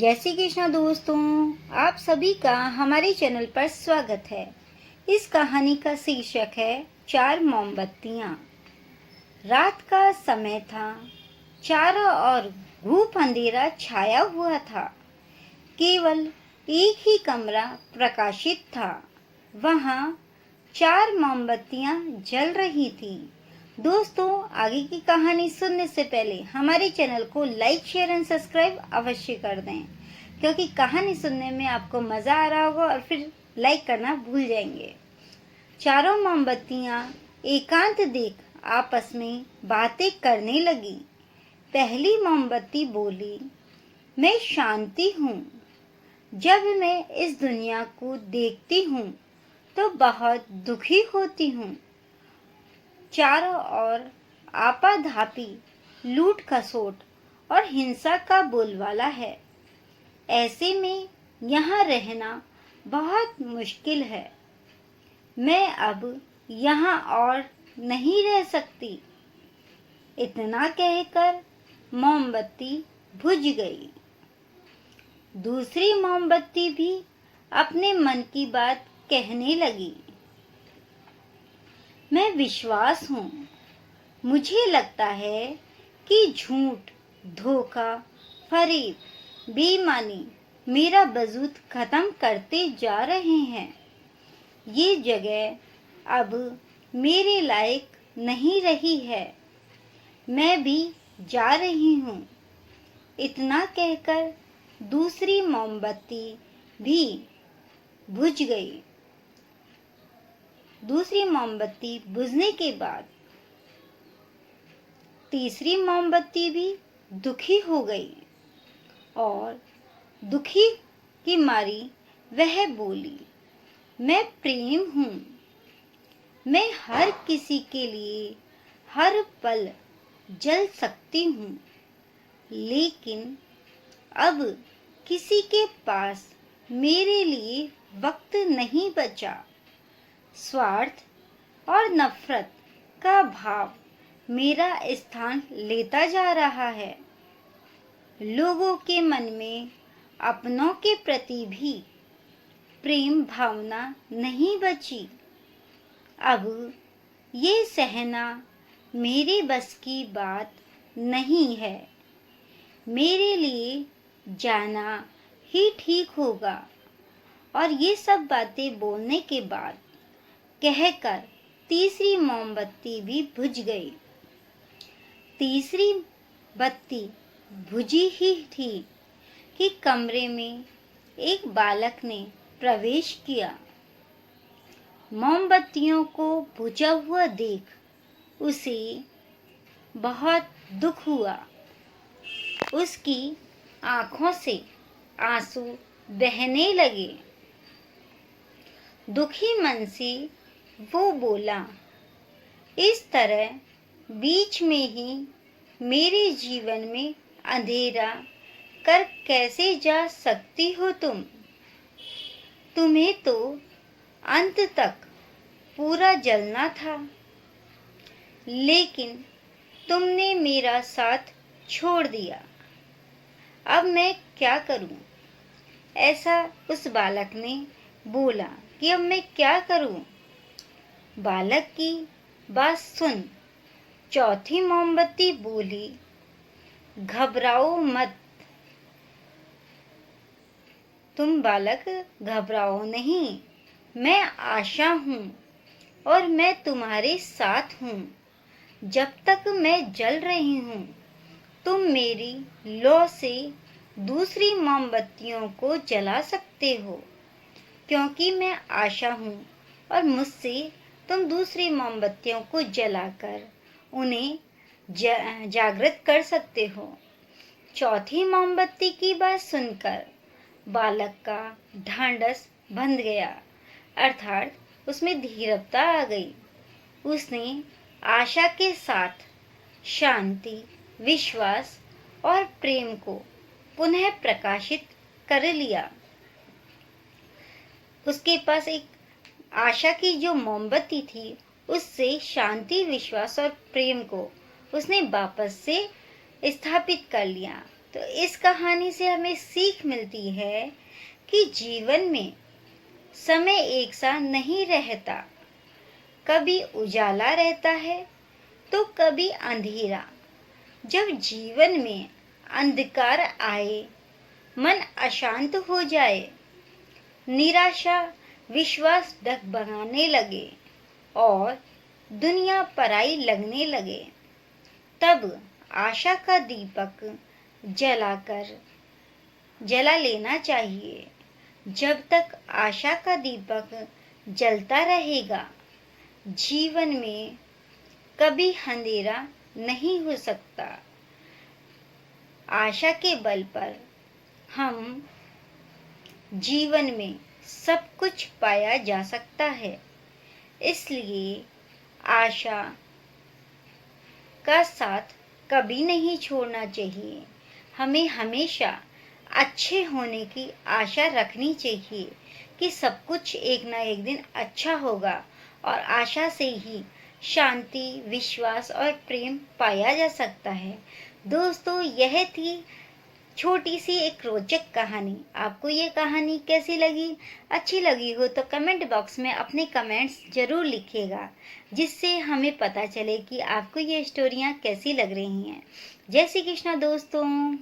जय श्री कृष्ण दोस्तों, आप सभी का हमारे चैनल पर स्वागत है। इस कहानी का शीर्षक है 4 मोमबत्तियाँ। रात का समय था। चारों ओर घूप अंधेरा छाया हुआ था। केवल एक ही कमरा प्रकाशित था। वहाँ 4 मोमबत्तियाँ जल रही थी। दोस्तों, आगे की कहानी सुनने से पहले हमारे चैनल को लाइक, शेयर एंड सब्सक्राइब अवश्य कर दें, क्योंकि कहानी सुनने में आपको मज़ा आ रहा होगा और फिर लाइक करना भूल जाएंगे। चारों मोमबत्तियाँ एकांत देख आपस में बातें करने लगी। पहली मोमबत्ती बोली, मैं शांति हूँ। जब मैं इस दुनिया को देखती हूँ तो बहुत दुखी होती हूँ। चारों ओर आपाधापी, लूट खसोट और हिंसा का बोलबाला है। ऐसे में यहाँ रहना बहुत मुश्किल है। मैं अब यहाँ और नहीं रह सकती। इतना कहकर मोमबत्ती बुझ गई। दूसरी मोमबत्ती भी अपने मन की बात कहने लगी। मैं विश्वास हूँ। मुझे लगता है कि झूठ, धोखा, फरेब, बेईमानी मेरा वजूद खत्म करते जा रहे हैं। ये जगह अब मेरे लायक नहीं रही है। मैं भी जा रही हूँ। इतना कहकर दूसरी मोमबत्ती भी बुझ गई। दूसरी मोमबत्ती बुझने के बाद तीसरी मोमबत्ती भी दुखी हो गई और दुखी की मारी वह बोली, मैं प्रेम हूँ। मैं हर किसी के लिए हर पल जल सकती हूँ, लेकिन अब किसी के पास मेरे लिए वक्त नहीं बचा। स्वार्थ और नफरत का भाव मेरा स्थान लेता जा रहा है। लोगों के मन में अपनों के प्रति भी प्रेम भावना नहीं बची। अब ये सहना मेरे बस की बात नहीं है। मेरे लिए जाना ही ठीक होगा। और ये सब बातें बोलने के बाद कहकर तीसरी मोमबत्ती भी बुझ गई। तीसरी बत्ती बुझी ही थी कि कमरे में एक बालक ने प्रवेश किया। मोमबत्तियों को बुझा हुआ देख उसे बहुत दुख हुआ। उसकी आंखों से आंसू बहने लगे। दुखी मन से वो बोला, इस तरह बीच में ही मेरे जीवन में अंधेरा कर कैसे जा सकती हो तुम? तुम्हें तो अंत तक पूरा जलना था, लेकिन तुमने मेरा साथ छोड़ दिया। अब मैं क्या करूं? ऐसा उस बालक ने बोला कि अब मैं क्या करूं? बालक की बात सुन चौथी मोमबत्ती बोली, घबराओ मत। तुम बालक घबराओ नहीं। मैं आशा हूँ और मैं तुम्हारे साथ हूँ। जब तक मैं जल रही हूँ, तुम मेरी लौ से दूसरी मोमबत्तियों को जला सकते हो, क्योंकि मैं आशा हूँ और मुझसे तुम दूसरी मोमबत्तियों को जलाकर उन्हें जागृत कर सकते हो। चौथी मोमबत्ती की बात सुनकर बालक का ढांढस बंध गया, अर्थात उसमें धीरजता आ गई। उसने आशा के साथ शांति, विश्वास और प्रेम को पुनः प्रकाशित कर लिया। उसके पास एक आशा की जो मोमबत्ती थी, उससे शांति, विश्वास और प्रेम को उसने वापस से स्थापित कर लिया। तो इस कहानी से हमें सीख मिलती है कि जीवन में समय एक सा नहीं रहता, कभी उजाला रहता है तो कभी अंधेरा। जब जीवन में अंधकार आए, मन अशांत हो जाए, निराशा विश्वास डगमगाने लगे और दुनिया पराई लगने लगे, तब आशा का दीपक जला लेना चाहिए। जब तक आशा का दीपक जलता रहेगा, जीवन में कभी अंधेरा नहीं हो सकता। आशा के बल पर हम जीवन में सब कुछ पाया जा सकता है। इसलिए आशा का साथ कभी नहीं छोड़ना चाहिए। हमें हमेशा अच्छे होने की आशा रखनी चाहिए कि सब कुछ एक ना एक दिन अच्छा होगा, और आशा से ही शांति, विश्वास और प्रेम पाया जा सकता है। दोस्तों, यह थी छोटी सी एक रोचक कहानी। आपको ये कहानी कैसी लगी? अच्छी लगी हो तो कमेंट बॉक्स में अपने कमेंट्स जरूर लिखिएगा, जिससे हमें पता चले कि आपको ये स्टोरियाँ कैसी लग रही हैं। जय श्री कृष्णा दोस्तों।